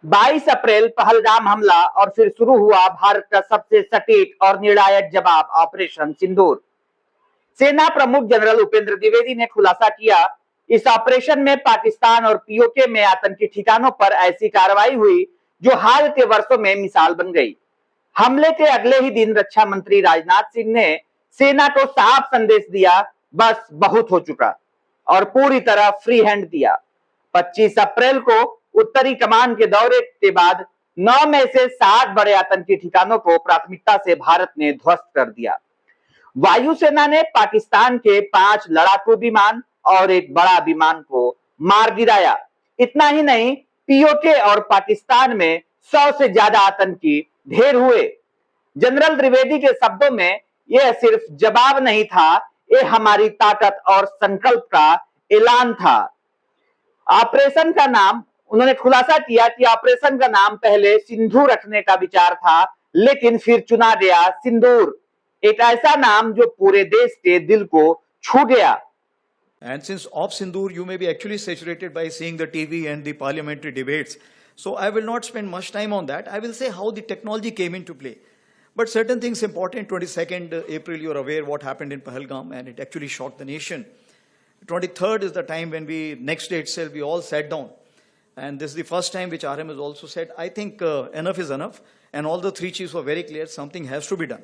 22 अप्रैल पहलगाम हमला और फिर शुरू हुआ भारत का सबसे सटीक और निर्णायक जवाब ऑपरेशन सिंदूर। सेना प्रमुख जनरल उपेंद्र द्विवेदी ने खुलासा किया, इस ऑपरेशन में पाकिस्तान और पीओके में आतंकी ठिकानों पर ऐसी कार्रवाई हुई जो हाल के वर्षों में मिसाल बन गई। हमले के अगले ही दिन रक्षा मंत्री राजनाथ सिंह ने सेना को साफ संदेश दिया, बस बहुत हो चुका, और पूरी तरह फ्री हैंड दिया। 25 अप्रैल को उत्तरी कमान के दौरे के बाद 9 में से 7 बड़े आतंकी ठिकानों को प्राथमिकता से भारत ने ध्वस्त कर दिया। वायुसेना ने पाकिस्तान के 5 लड़ाकू विमान और एक बड़ा विमान को मार गिराया। इतना ही नहीं, पीओके और पाकिस्तान में 100 से ज्यादा आतंकी ढेर हुए। जनरल द्विवेदी के शब्दों में, यह सिर्फ जवाब नहीं था, यह हमारी ताकत और संकल्प का ऐलान था। ऑपरेशन का नाम, उन्होंने खुलासा किया कि ऑपरेशन का नाम पहले सिंधु रखने का विचार था, लेकिन फिर चुना गया सिंदूर, एक ऐसा नाम जो पूरे देश के दिल को छू गया। And since Op Sindoor, you may be actually saturated by seeing the TV and the parliamentary debates. So I will not spend much time on that. I will say how the technology came into play. But certain things important. 22nd April, you're aware what happened in Pahalgam, and it actually shocked the nation. 23rd is the time when next day itself, we all sat down. And this is the first time which RM has also said, I think enough is enough. And all the three chiefs were very clear, something has to be done.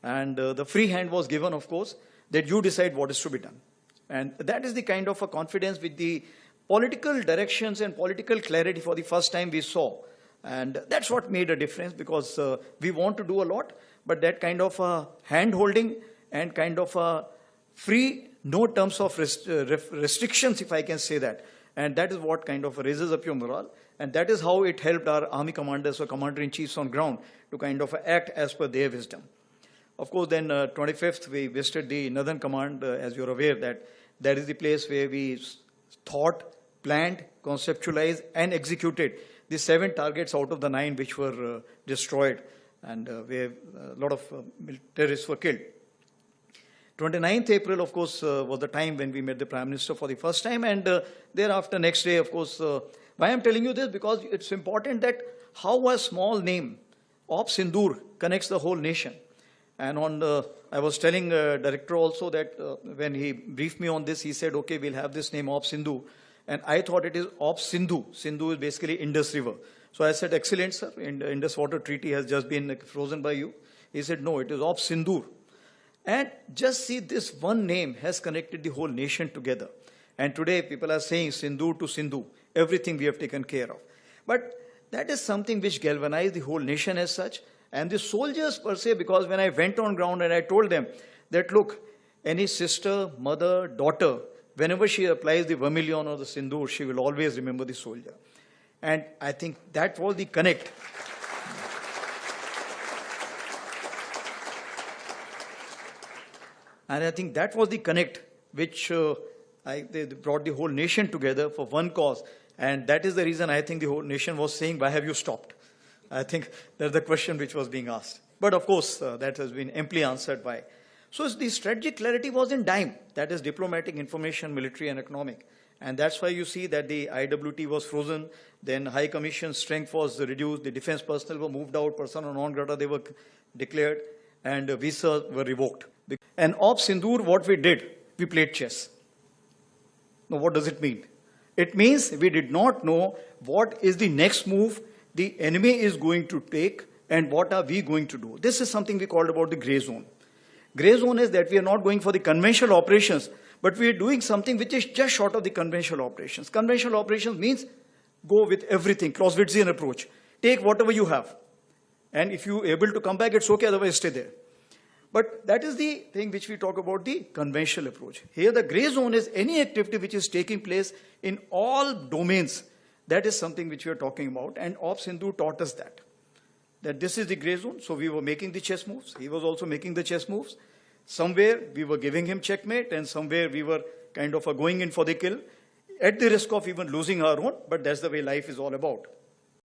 And the free hand was given, of course, that you decide what is to be done. And that is the kind of a confidence with the political directions and political clarity for the first time we saw. And that's what made a difference, because we want to do a lot, but that kind of hand-holding and kind of free, no terms of restrictions, if I can say that. And that is what kind of raises up your morale. And that is how it helped our army commanders or commander-in-chiefs on ground to kind of act as per their wisdom. Of course, then 25th, we visited the Northern Command, as you're aware, that is the place where we thought, planned, conceptualized, and executed the 7 targets out of the 9 which were destroyed, and where a lot of terrorists were killed. 29th April, of course, was the time when we met the Prime Minister for the first time, and thereafter, next day, of course, why I'm telling you this? Because it's important that how a small name, Op Sindoor, connects the whole nation. And I was telling director also that when he briefed me on this, he said, okay, we'll have this name Op Sindhu. And I thought it is Op Sindhu. Sindhu is basically Indus River. So I said, excellent, sir. Indus Water Treaty has just been frozen by you. He said, no, it is Op Sindoor. And just see, this one name has connected the whole nation together. And today people are saying Sindoor to Sindhu, everything we have taken care of. But that is something which galvanized the whole nation as such. And the soldiers per se, because when I went on ground and I told them that, look, any sister, mother, daughter, whenever she applies the vermilion or the sindoor, she will always remember the soldier. And I think that was the connect. And I think that was the connect which they brought the whole nation together for one cause. And that is the reason I think the whole nation was saying, why have you stopped? I think that's the question which was being asked. But of course, that has been amply answered by. So the strategic clarity was in dime. That is diplomatic, information, military, and economic. And that's why you see that the IWT was frozen, then High Commission strength was reduced, the defense personnel were moved out, persona non grata they were declared, and visas were revoked. And Op Sindoor, what we did, we played chess. Now, what does it mean? It means we did not know what is the next move the enemy is going to take and what are we going to do. This is something we called about the gray zone. Gray zone is that we are not going for the conventional operations, but we are doing something which is just short of the conventional operations. Conventional operations means go with everything, Clausewitzian approach. Take whatever you have. And if you are able to come back, it's okay, otherwise stay there. But that is the thing which we talk about, the conventional approach. Here the gray zone is any activity which is taking place in all domains. That is something which we are talking about, and Op Sindoor taught us that this is the gray zone. So we were making the chess moves. He was also making the chess moves. Somewhere we were giving him checkmate, and somewhere we were kind of going in for the kill, at the risk of even losing our own, but that's the way life is all about.